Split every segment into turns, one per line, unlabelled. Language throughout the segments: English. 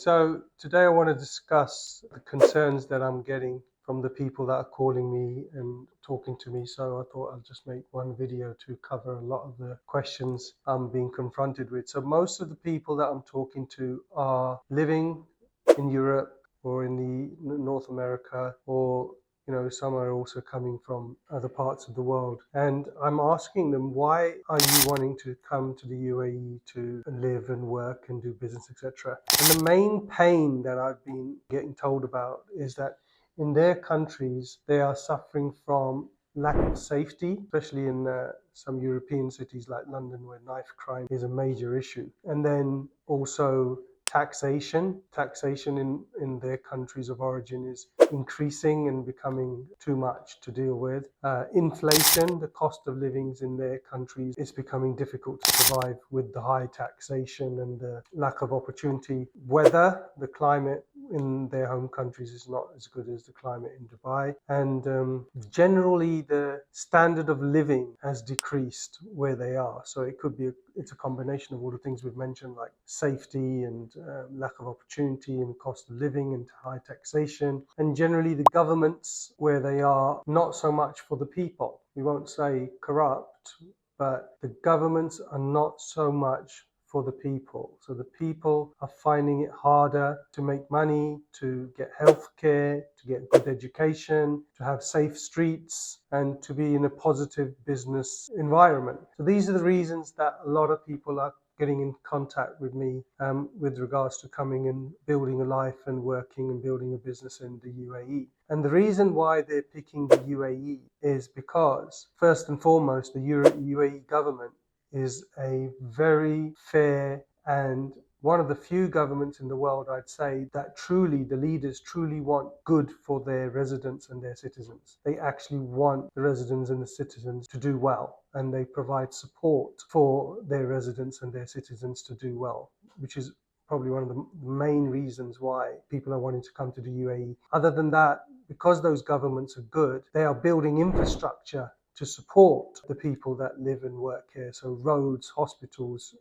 So today I want to discuss the concerns that I'm getting from the people that are calling me and talking to me. So I thought I'll just make one video to cover a lot of the questions I'm being confronted with. So most of the people that I'm talking to are living in Europe or in the North America, or some are also coming from other parts of the world. And I'm asking them, why are you wanting to come to the UAE to live and work and do business, etc.? And the main pain that I've been getting told about is that in their countries, they are suffering from lack of safety, especially in some European cities like London, where knife crime is a major issue. And then also taxation in their countries of origin is increasing and becoming too much to deal with. Inflation, the cost of livings in their countries is becoming difficult to survive with the high taxation and the lack of opportunity. Weather, the climate in their home countries is not as good as the climate in Dubai, and generally the standard of living has decreased where they are. So it's a combination of all the things we've mentioned, like safety and lack of opportunity and cost of living and high taxation, and generally the governments where they are not so much for the people. We won't say corrupt, but the governments are not so much for the people. So the people are finding it harder to make money, to get healthcare, to get good education, to have safe streets, and to be in a positive business environment. So these are the reasons that a lot of people are getting in contact with me with regards to coming and building a life and working and building a business in the UAE. And the reason why they're picking the UAE is because, first and foremost, the UAE government is a very fair and one of the few governments in the world, I'd say, that the leaders truly want good for their residents and their citizens. They actually want the residents and the citizens to do well, and they provide support for their residents and their citizens to do well, which is probably one of the main reasons why people are wanting to come to the UAE. Other than that, because those governments are good, they are building infrastructure to support the people that live and work here. So roads, hospitals,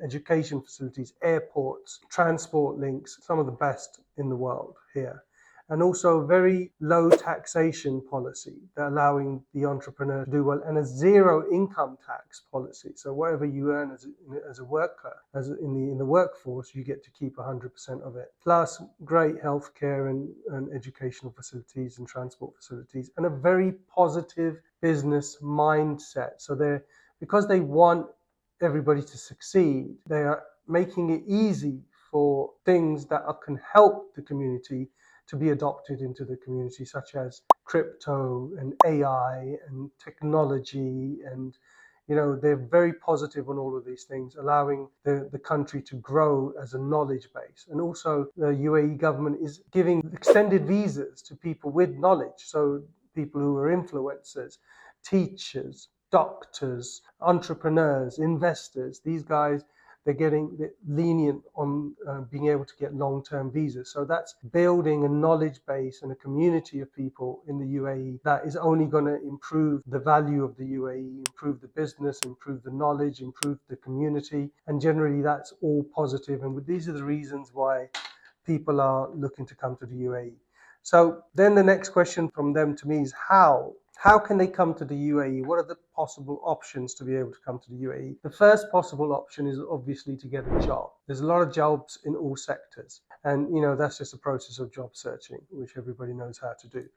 education facilities, airports, transport links, some of the best in the world here. And also a very low taxation policy, allowing the entrepreneur to do well, and a zero income tax policy. So whatever you earn as a worker, in the workforce, you get to keep 100% of it. Plus great healthcare and educational facilities and transport facilities, and a very positive business mindset. So because they want everybody to succeed, they are making it easy for things that can help the community to be adopted into the community, such as crypto and AI and technology. And they're very positive on all of these things, allowing the country to grow as a knowledge base. And also the UAE government is giving extended visas to people with knowledge. So people who are influencers, teachers, doctors, entrepreneurs, investors, these guys, they're getting lenient on being able to get long-term visas. So that's building a knowledge base and a community of people in the UAE that is only going to improve the value of the UAE, improve the business, improve the knowledge, improve the community. And generally that's all positive. And these are the reasons why people are looking to come to the UAE. So then the next question from them to me is how? How can they come to the UAE? What are the possible options to be able to come to the UAE? The first possible option is obviously to get a job. There's a lot of jobs in all sectors. And, that's just a process of job searching, which everybody knows how to do.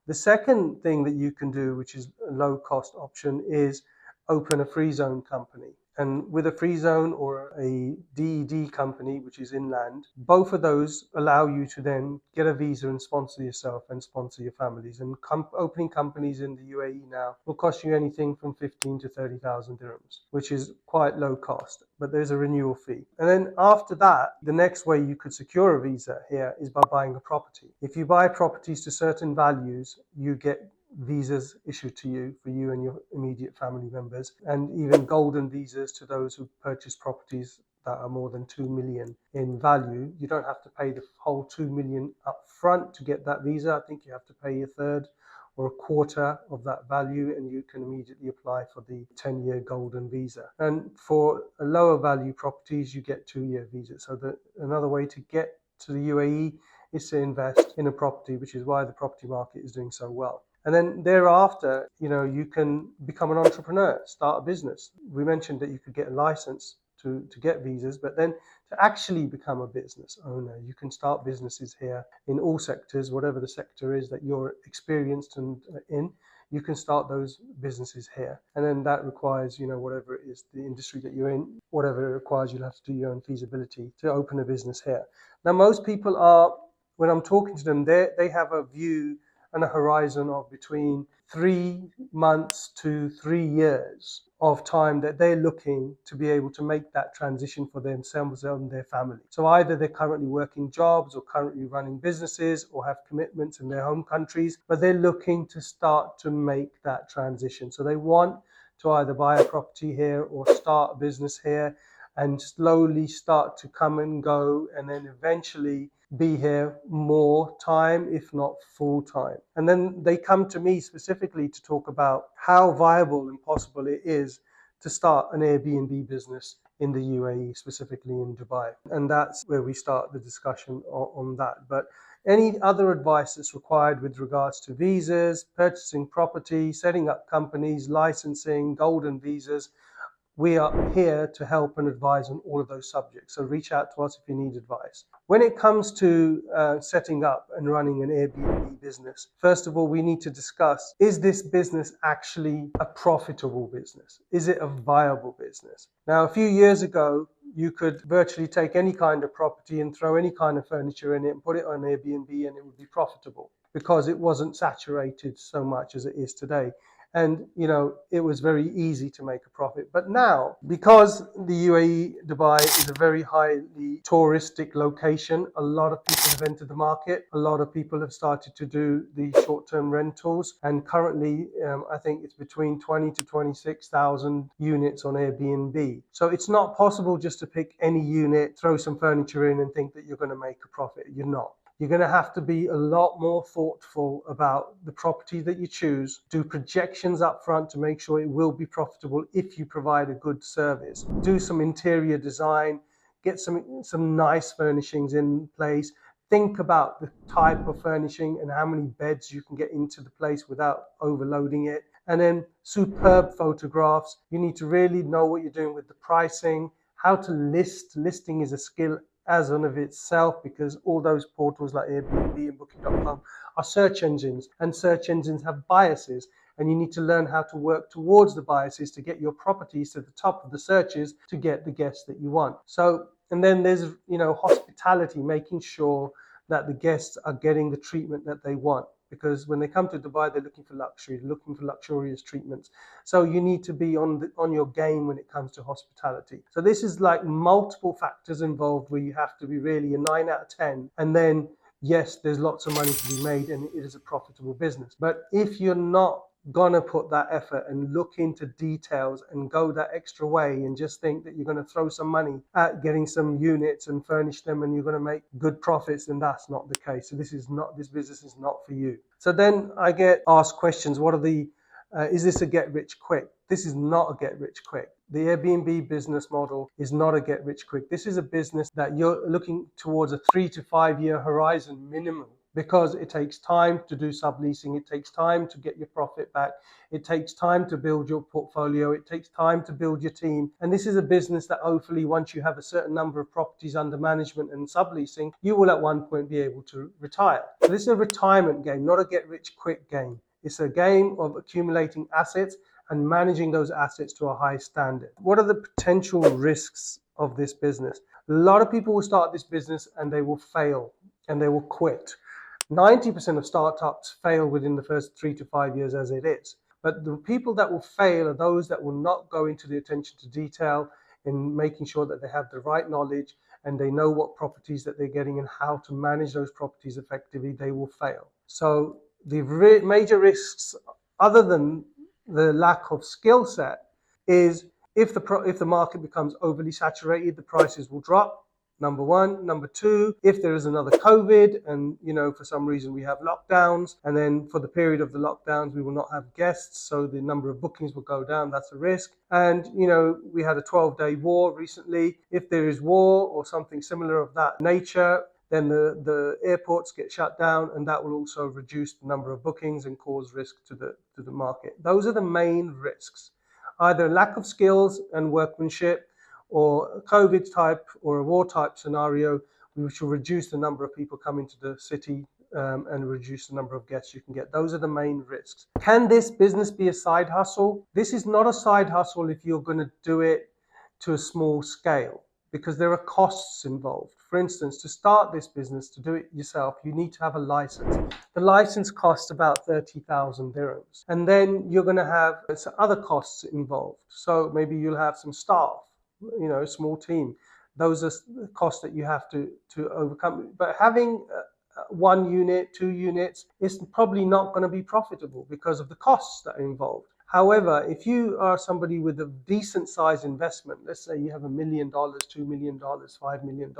The second thing that you can do, which is a low-cost option, is open a free zone company. And with a free zone or a DED company, which is inland, both of those allow you to then get a visa and sponsor yourself and sponsor your families. And opening companies in the UAE now will cost you anything from 15 to 30,000 dirhams, which is quite low cost, but there's a renewal fee. And then after that, the next way you could secure a visa here is by buying a property. If you buy properties to certain values, you get visas issued to you for you and your immediate family members, and even golden visas to those who purchase properties that are more than 2 million in value. You don't have to pay the whole 2 million up front to get that visa. I think you have to pay a third or a quarter of that value, and you can immediately apply for the 10-year golden visa. And for lower value properties, you get 2-year visas. So another way to get to the UAE is to invest in a property, which is why the property market is doing so well. And then thereafter, you can become an entrepreneur, start a business. We mentioned that you could get a license to get visas, but then to actually become a business owner, you can start businesses here in all sectors, whatever the sector is that you're experienced in. You can start those businesses here. And then that requires, whatever it is, the industry that you're in, whatever it requires, you'll have to do your own feasibility to open a business here. Now, most people when I'm talking to them, they have a view and a horizon of between 3 months to 3 years of time that they're looking to be able to make that transition for themselves and their family. So either they're currently working jobs or currently running businesses or have commitments in their home countries, but they're looking to start to make that transition. So they want to either buy a property here or start a business here and slowly start to come and go, and then eventually be here more time, if not full time. And then they come to me specifically to talk about how viable and possible it is to start an Airbnb business in the UAE, specifically in Dubai. And that's where we start the discussion on that. But any other advice that's required with regards to visas, purchasing property, setting up companies, licensing, golden visas, we are here to help and advise on all of those subjects. So reach out to us if you need advice. When it comes to setting up and running an Airbnb business, first of all, we need to discuss, is this business actually a profitable business? Is it a viable business? Now, a few years ago, you could virtually take any kind of property and throw any kind of furniture in it and put it on Airbnb and it would be profitable because it wasn't saturated so much as it is today. And, it was very easy to make a profit. But now, because the UAE, Dubai, is a very highly touristic location, a lot of people have entered the market. A lot of people have started to do the short-term rentals. And currently, I think it's between 20 to 26,000 units on Airbnb. So it's not possible just to pick any unit, throw some furniture in and think that you're going to make a profit. You're not. You're going to have to be a lot more thoughtful about the property that you choose, do projections up front to make sure it will be profitable if you provide a good service. Do some interior design, get some nice furnishings in place. Think about the type of furnishing and how many beds you can get into the place without overloading it. And then superb photographs. You need to really know what you're doing with the pricing, how to list. Listing is a skill as on of itself, because all those portals like Airbnb and Booking.com are search engines, and search engines have biases, and you need to learn how to work towards the biases to get your properties to the top of the searches to get the guests that you want. So, and then there's, hospitality, making sure that the guests are getting the treatment that they want. Because when they come to Dubai, they're looking for luxury, looking for luxurious treatments. So you need to be on your game when it comes to hospitality. So this is like multiple factors involved where you have to be really a 9 out of 10. And then, yes, there's lots of money to be made and it is a profitable business. But if you're not gonna put that effort and look into details and go that extra way and just think that you're going to throw some money at getting some units and furnish them and you're going to make good profits, then that's not the case. So this business is not for you. So then I get asked questions, is this a get rich quick? This is not a get rich quick. The Airbnb business model is not a get rich quick. This is a business that you're looking towards a 3 to 5 year horizon minimum, because it takes time to do subleasing, it takes time to get your profit back, it takes time to build your portfolio, it takes time to build your team. And this is a business that hopefully once you have a certain number of properties under management and subleasing, you will at one point be able to retire. So this is a retirement game, not a get rich quick game. It's a game of accumulating assets and managing those assets to a high standard. What are the potential risks of this business? A lot of people will start this business and they will fail and they will quit. 90% of startups fail within the first 3 to 5 years as it is. But the people that will fail are those that will not go into the attention to detail in making sure that they have the right knowledge and they know what properties that they're getting and how to manage those properties effectively. They will fail. So the major risks, other than the lack of skill set, is if the market becomes overly saturated, the prices will drop. Number one. Number two, if there is another COVID and, for some reason we have lockdowns, and then for the period of the lockdowns, we will not have guests. So the number of bookings will go down. That's a risk. And, we had a 12-day war recently. If there is war or something similar of that nature, then the airports get shut down, and that will also reduce the number of bookings and cause risk to the market. Those are the main risks, either lack of skills and workmanship, or a COVID type or a war type scenario, which will reduce the number of people coming to the city and reduce the number of guests you can get. Those are the main risks. Can this business be a side hustle? This is not a side hustle if you're going to do it to a small scale, because there are costs involved. For instance, to start this business, to do it yourself, you need to have a license. The license costs about 30,000 dirhams. And then you're going to have other costs involved. So maybe you'll have some staff, a small team. Those are costs that you have to overcome. But having 1 unit, 2 units is probably not going to be profitable because of the costs that are involved. However, if you are somebody with a decent size investment, let's say you have $1 million, $2 million, $5 million,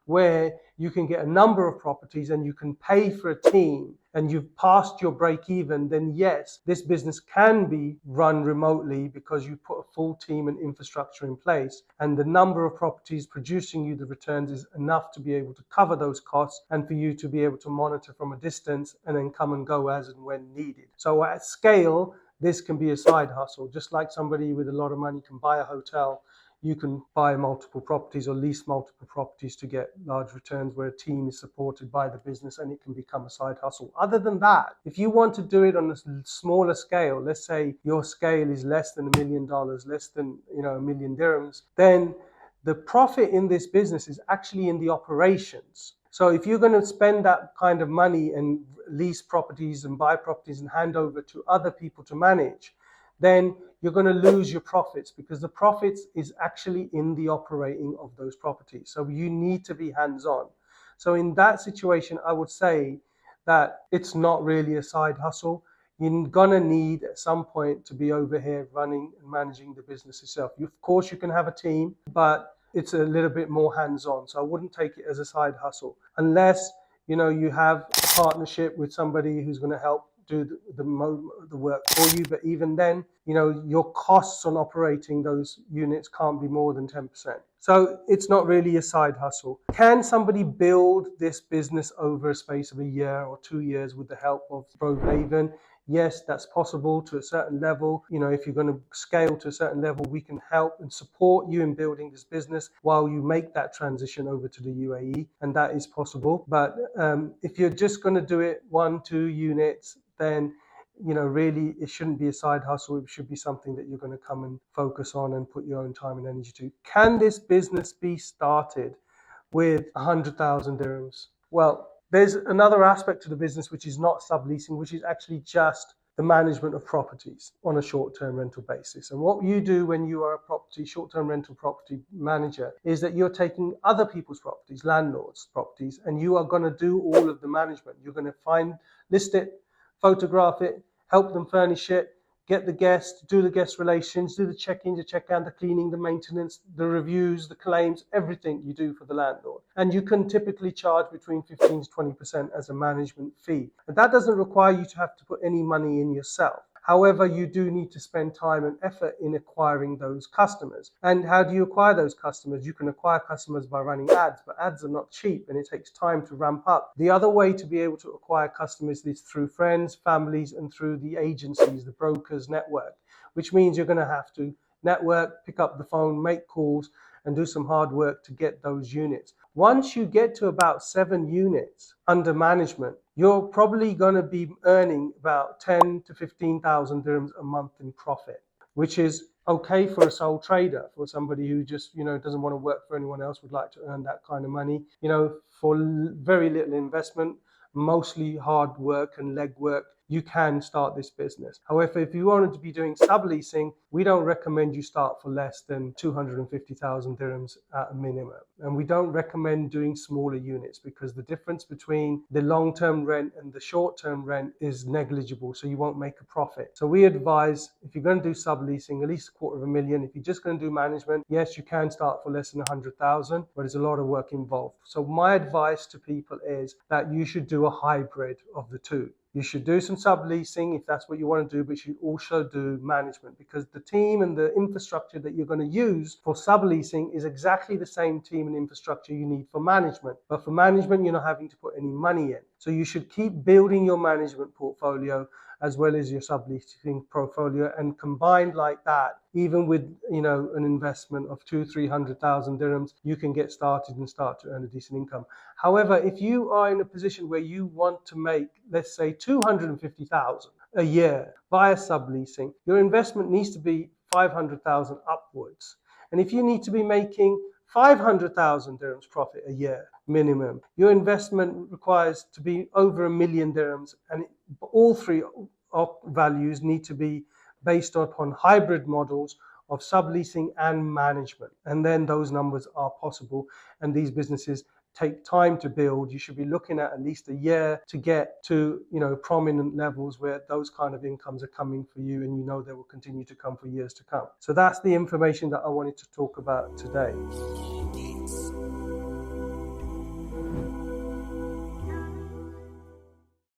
where you can get a number of properties and you can pay for a team and you've passed your break even, then yes, this business can be run remotely because you put a full team and infrastructure in place, and the number of properties producing you the returns is enough to be able to cover those costs and for you to be able to monitor from a distance and then come and go as and when needed. So at scale, this can be a side hustle. Just like somebody with a lot of money can buy a hotel, you can buy multiple properties or lease multiple properties to get large returns where a team is supported by the business, and it can become a side hustle. Other than that, if you want to do it on a smaller scale, let's say your scale is less than $1 million, less than 1 million dirhams, then the profit in this business is actually in the operations. So if you're going to spend that kind of money and lease properties and buy properties and hand over to other people to manage, then you're going to lose your profits, because the profits is actually in the operating of those properties. So you need to be hands-on. So in that situation, I would say that it's not really a side hustle. You're going to need at some point to be over here running and managing the business yourself. Of course, you can have a team, but it's a little bit more hands-on. So I wouldn't take it as a side hustle unless you have a partnership with somebody who's going to help do the work for you. But even then, your costs on operating those units can't be more than 10%. So it's not really a side hustle. Can somebody build this business over a space of a year or 2 years with the help of Rove Haven? Yes, that's possible to a certain level. If you're going to scale to a certain level, we can help and support you in building this business while you make that transition over to the UAE, and that is possible. But if you're just going to do it 1, 2 units, then really it shouldn't be a side hustle. It should be something that you're going to come and focus on and put your own time and energy to. Can this business be started with 100,000 dirhams? Well, there's another aspect to the business which is not subleasing, which is actually just the management of properties on a short-term rental basis. And what you do when you are a short-term rental property manager is that you're taking other people's properties, landlords' properties, and you are going to do all of the management. You're going to list it, photograph it, help them furnish it, get the guests, do the guest relations, do the check-in, the check-out, the cleaning, the maintenance, the reviews, the claims, everything you do for the landlord. And you can typically charge between 15 to 20% as a management fee. And that doesn't require you to have to put any money in yourself. However, you do need to spend time and effort in acquiring those customers. And how do you acquire those customers? You can acquire customers by running ads, but ads are not cheap and it takes time to ramp up. The other way to be able to acquire customers is through friends, families, and through the agencies, the brokers network, which means you're going to have to network, pick up the phone, make calls, and do some hard work to get those units. Once you get to about 7 units under management, you're probably going to be earning about 10 to 15,000 dirhams a month in profit, which is okay for a sole trader, for somebody who just, doesn't want to work for anyone else, would like to earn that kind of money, for very little investment, mostly hard work and legwork. You can start this business. However, if you wanted to be doing subleasing, we don't recommend you start for less than 250,000 dirhams at a minimum. And we don't recommend doing smaller units because the difference between the long-term rent and the short-term rent is negligible, so you won't make a profit. So we advise, if you're going to do subleasing, at least $250,000. If you're just going to do management, yes, you can start for less than 100,000, but there's a lot of work involved. So my advice to people is that you should do a hybrid of the two. You should do some subleasing if that's what you want to do, but you should also do management, because the team and the infrastructure that you're going to use for subleasing is exactly the same team and infrastructure you need for management. But for management, you're not having to put any money in. So you should keep building your management portfolio as well as your subleasing portfolio, and combined like that, even with an investment of 200,000-300,000 dirhams, you can get started and start to earn a decent income. However, if you are in a position where you want to make, let's say, 250,000 a year via subleasing, your investment needs to be 500,000 upwards. And if you need to be making 500,000 dirhams profit a year minimum, your investment requires to be over 1 million dirhams, and all three values need to be based upon hybrid models of subleasing and management. And then those numbers are possible, and these businesses take time to build. You should be looking at least a year to get to prominent levels where those kind of incomes are coming for you, and they will continue to come for years to come. So that's the information that I wanted to talk about today.